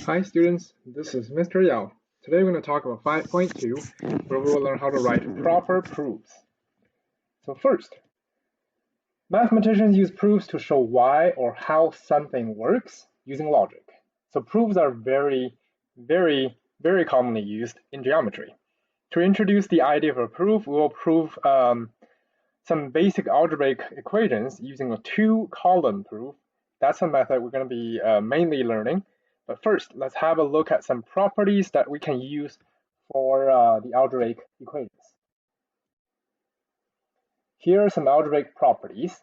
Hi students, this is Mr. Yao. Today we're going to talk about 5.2, where we will learn how to write proper proofs. So first, mathematicians use proofs to show why or how something works using logic. So proofs are very commonly used in geometry. To introduce the idea of a proof, we will prove some basic algebraic equations using a two-column proof. That's a method we're going to be mainly learning. But first, let's have a look at some properties that we can use for the algebraic equations. Here are some algebraic properties.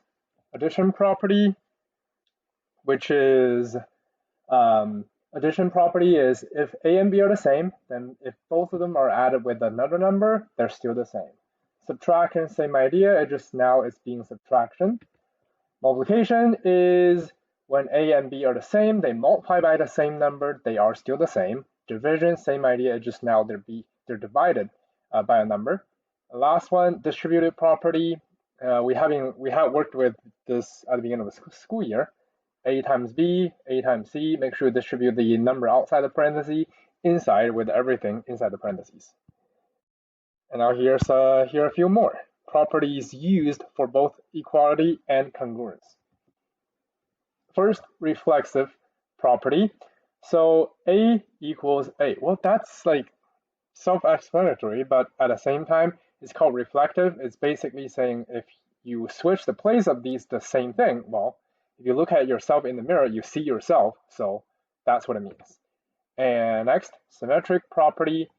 Addition property, which is addition property is if A and B are the same, then if both of them are added with another number, they're still the same. Subtraction, same idea, it just now it's being subtraction. Multiplication is when A and B are the same, they multiply by the same number, they are still the same. Division, same idea, just now they're divided by a number. The last one, distributive property. We have worked with this at the beginning of the school year. A times B, A times C. Make sure you distribute the number outside the parentheses, inside with everything inside the parentheses. And now here are a few more properties used for both equality and congruence. First, reflexive property. So A equals A. Well, that's like self-explanatory, but at the same time, it's called reflective. It's basically saying if you switch the place of these the same thing, well, if you look at yourself in the mirror, you see yourself. So that's what it means. And next, symmetric property.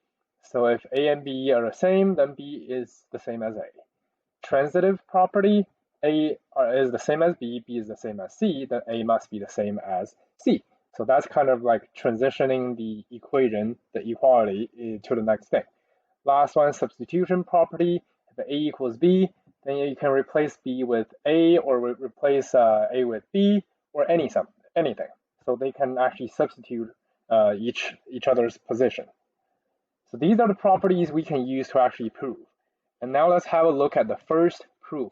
So if A and B are the same, then B is the same as A. Transitive property. A is the same as B, B is the same as C, then A must be the same as C. So that's kind of like transitioning the equation, the equality, to the next thing. Last one, substitution property. If A equals B, then you can replace B with A or replace A with B or anything. So they can actually substitute each other's position. So these are the properties we can use to actually prove. And now let's have a look at the first proof.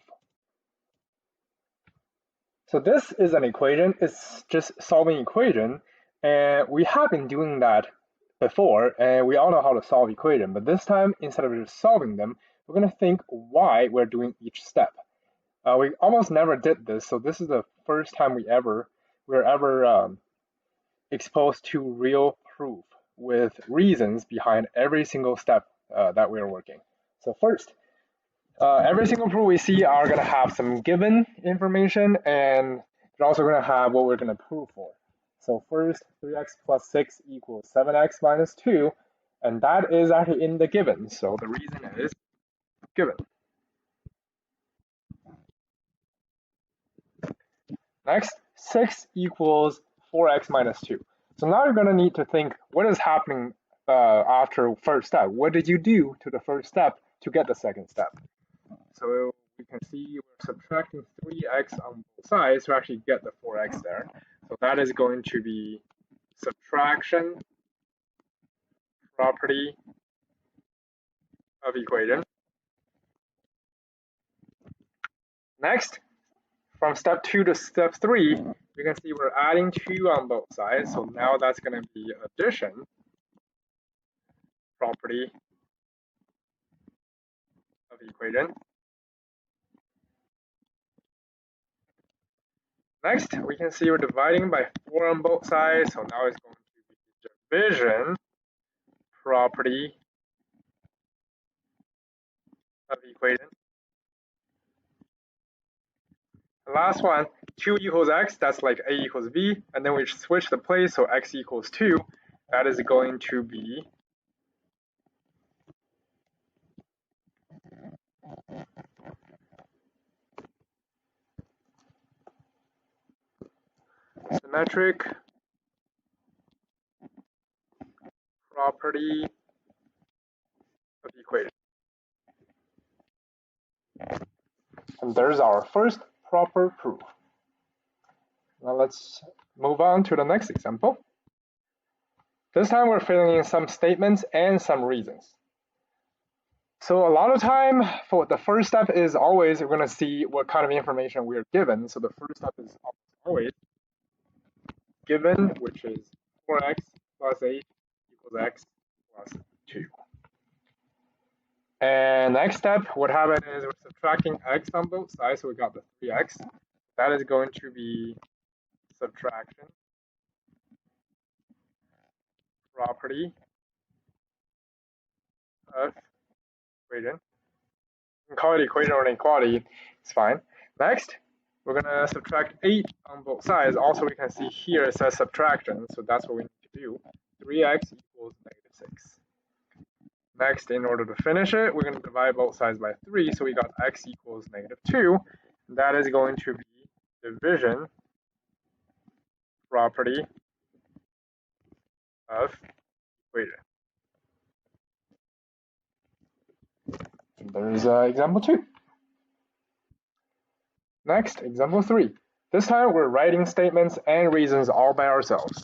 So this is an equation, it's just solving equation, and we have been doing that before, and we all know how to solve equation, but this time, instead of just solving them, we're going to think why we're doing each step. We almost never did this, so this is the first time we're ever exposed to real proof with reasons behind every single step that we're working. So first, every single proof we see are going to have some given information, and they're also going to have what we're going to prove for. So first, 3x plus 6 equals 7x minus 2, and that is actually in the given, so the reason is given. Next, 6 equals 4x minus 2. So now you're going to need to think what is happening after first step. What did you do to the first step to get the second step? So we can see we're subtracting 3x on both sides to actually get the 4x there. So that is going to be subtraction property of equation. Next, from step 2 to step 3, you can see we're adding 2 on both sides. So now that's going to be addition property of equation. Next, we can see we're dividing by 4 on both sides, so now it's going to be division property of equation. The last one, 2 equals x, that's like A equals B, and then we switch the place, so x equals 2, that is going to be symmetric property of equation. And there's our first proper proof. Now let's move on to the next example. This time we're filling in some statements and some reasons. So a lot of time for the first step is always we're going to see what kind of information we're given. So the first step is always given, which is 4x plus 8 equals x plus 2. And next step, what happened is we're subtracting x on both sides, so we got the 3x. That is going to be subtraction property of equation. You can call it equation or inequality, it's fine. Next, we're going to subtract 8 on both sides. Also, we can see here it says subtraction, so that's what we need to do. 3x equals -6. Next, in order to finish it, we're going to divide both sides by 3, so we got x equals -2. That is going to be division property of equation. And there's example 2. Next, example 3. This time we're writing statements and reasons all by ourselves.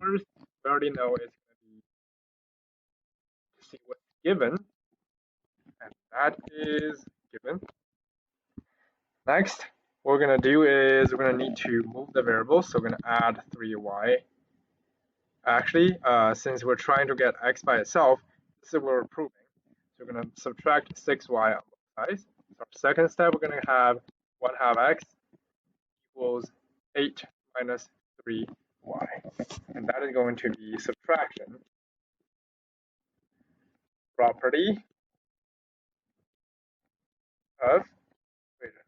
First, we already know it's going to be to see what's given, and that is given. Next, what we're going to do is we're going to need to move the variables, so we're going to add 3y. Actually, since we're trying to get x by itself, this is what we're proving. So we're going to subtract 6y on both sides. So our second step, we're going to have 1/2 x equals 8 minus 3y. And that is going to be subtraction property of equation.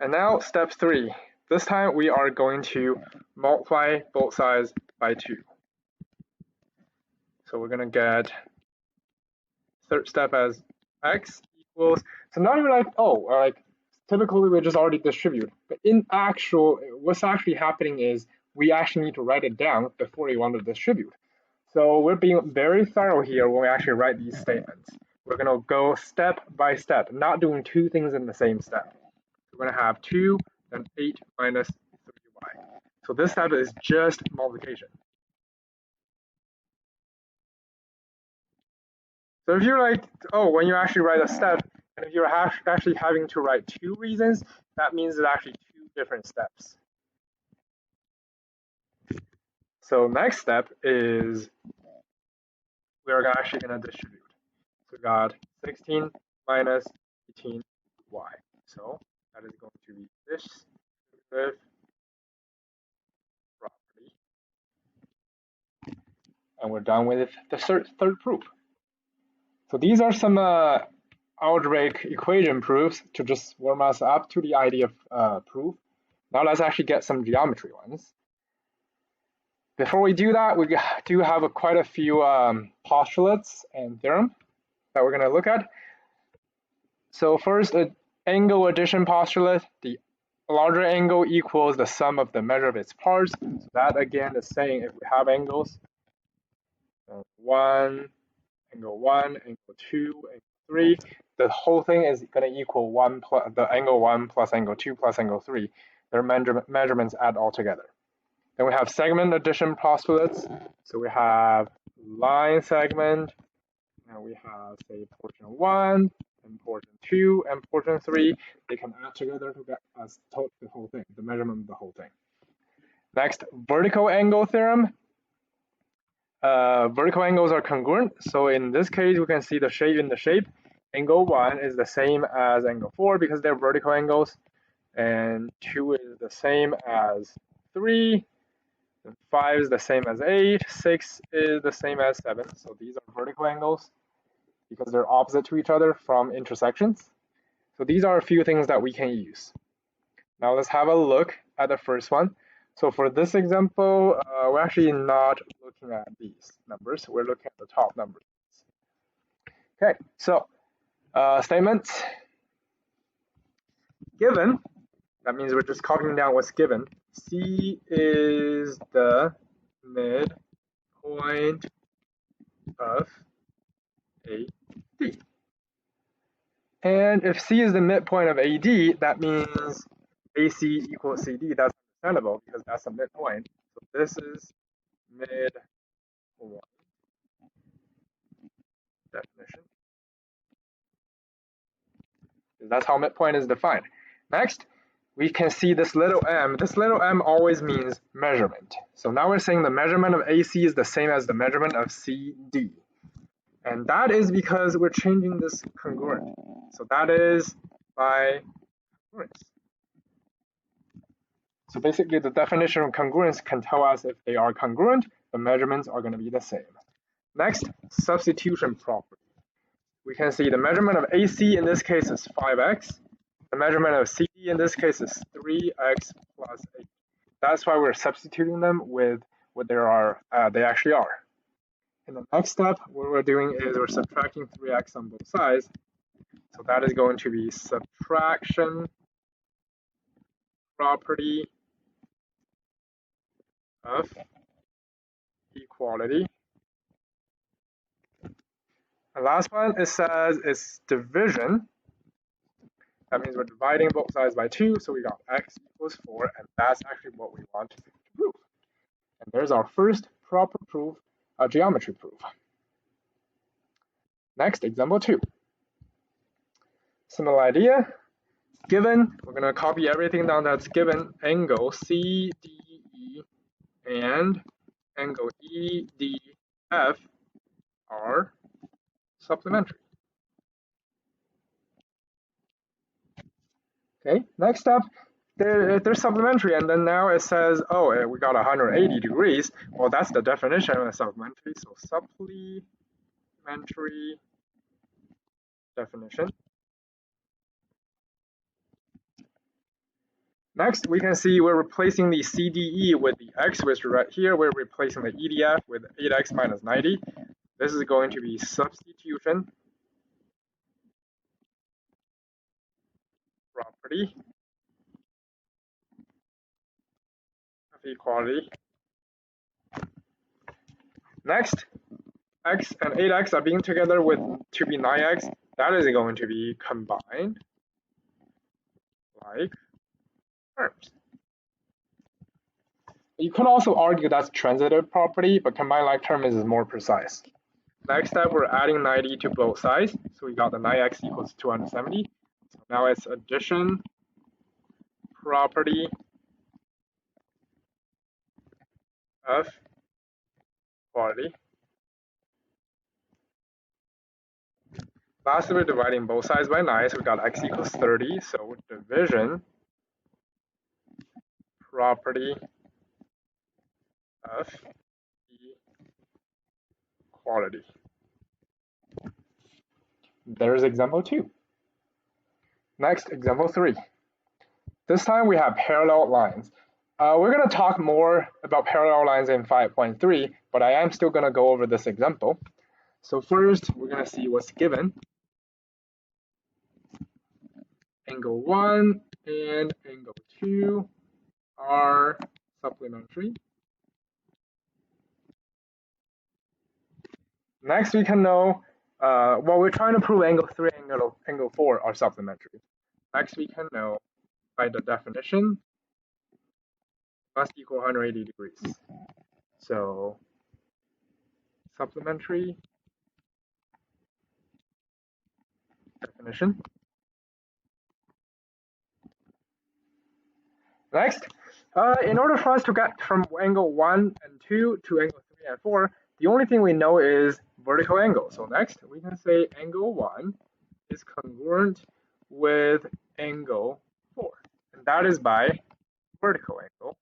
And now step 3. This time we are going to multiply both sides by 2. So we're going to get third step as x equals, so now you're like, oh, like typically we just already distribute, but in actual, what's actually happening is we actually need to write it down before we want to distribute. So we're being very thorough here when we actually write these statements. We're going to go step by step, not doing two things in the same step. We're going to have 2, then 8 minus 3y. So this step is just multiplication. So if you're like, oh, when you actually write a step, and if you're actually having to write 2 reasons, that means it's actually 2 different steps. So next step is we're actually going to distribute. So we got 16 minus 18y. So that is going to be this property. And we're done with the third proof. So these are some algebraic equation proofs to just warm us up to the idea of proof. Now let's actually get some geometry ones. Before we do that, we do have quite a few postulates and theorem that we're going to look at. So first, an angle addition postulate. The larger angle equals the sum of the measure of its parts. So that again is saying if we have angles, angle 1, angle 2, angle 3, the whole thing is going to equal 1 plus the angle 1 plus angle 2 plus angle 3. Their measurements add all together. Then we have segment addition postulates. So we have line segment, and we have, say, portion 1, and portion 2, and portion 3. They can add together to get us the whole thing, the measurement of the whole thing. Next, vertical angle theorem. Vertical angles are congruent. So in this case, we can see the shape in the shape. Angle 1 is the same as angle 4 because they're vertical angles. And 2 is the same as 3. And 5 is the same as 8, 6 is the same as 7. So these are vertical angles because they're opposite to each other from intersections. So these are a few things that we can use. Now let's have a look at the first one. So for this example, we're actually not looking at these numbers. We're looking at the top numbers. Okay, so statements. Given, that means we're just copying down what's given. C is the midpoint of AD. And if C is the midpoint of AD, that means AC equals CD. That's understandable because that's a midpoint. So this is midpoint definition. That's how midpoint is defined. Next, we can see this little m. This little m always means measurement. So now we're saying the measurement of AC is the same as the measurement of CD. And that is because we're changing this congruent. So that is by congruence. So basically the definition of congruence can tell us if they are congruent, the measurements are going to be the same. Next, substitution property. We can see the measurement of AC in this case is 5x. The measurement of CD in this case is 3x plus 8. That's why we're substituting them with what they actually are. In the next step, what we're doing is we're subtracting 3x on both sides. So that is going to be subtraction property of equality. The last one, it says it's division. That means we're dividing both sides by 2, so we got x equals 4, and that's actually what we want to prove. And there's our first proper proof, a geometry proof. Next, example 2. Similar idea. Given, we're going to copy everything down that's given, angle CDE and angle EDF are supplementary. Okay, next up, they're supplementary, and then now it says, oh, we got 180 degrees. Well, that's the definition of a supplementary. So supplementary definition. Next, we can see we're replacing the CDE with the x, which right here, we're replacing the EDF with 8x minus 90. This is going to be substitution property of equality. Next, x and 8x are being together with to be 9x. That is going to be combined like terms. You could also argue that's transitive property, but combined like term is more precise. Next step, we're adding 90 to both sides. So we got the 9x equals 270. So now it's addition property of equality. Lastly, we're dividing both sides by 9, so we got x equals 30. So division property of equality. There's example 2. Next, example 3. This time we have parallel lines. We're going to talk more about parallel lines in 5.3, but I am still going to go over this example. So first, we're going to see what's given. Angle 1 and angle 2 are supplementary. Next, we can know, well, we're trying to prove angle 3 and angle 4 are supplementary. Next, we can know by the definition, must equal 180 degrees. So, supplementary definition. Next, in order for us to get from angle 1 and 2 to angle 3 and 4, the only thing we know is vertical angle. So next, we can say angle 1 is congruent with angle 4. And that is by vertical angle.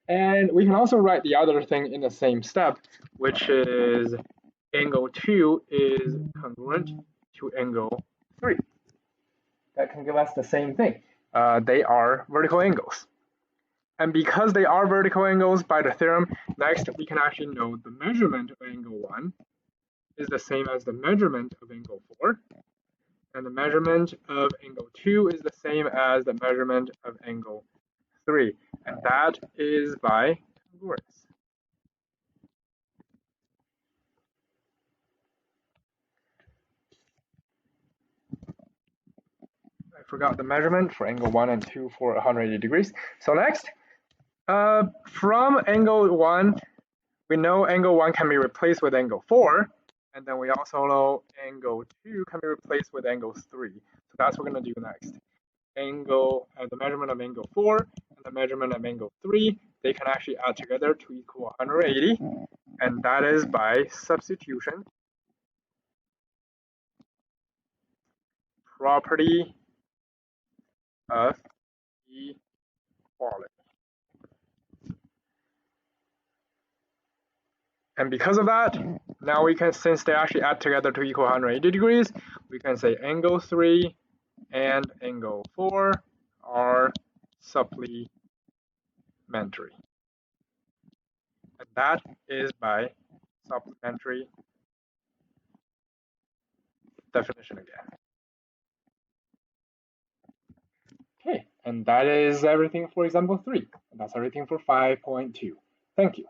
And we can also write the other thing in the same step, which is angle 2 is congruent to angle 3. That can give us the same thing. They are vertical angles. And because they are vertical angles by the theorem, next we can actually know the measurement of angle 1 is the same as the measurement of angle 4. And the measurement of angle 2 is the same as the measurement of angle 3. And that is by congruence. I forgot the measurement for angle 1 and 2 for 180 degrees. So next, from angle 1, we know angle 1 can be replaced with angle 4, and then we also know angle 2 can be replaced with angle 3. So that's what we're going to do next. Angle and the measurement of angle 4 and the measurement of angle 3, they can actually add together to equal 180, and that is by substitution. Property of equality. And because of that, now we can, since they actually add together to equal 180 degrees, we can say angle 3 and angle 4 are supplementary. And that is by supplementary definition again. Okay, and that is everything for example 3. And that's everything for 5.2. Thank you.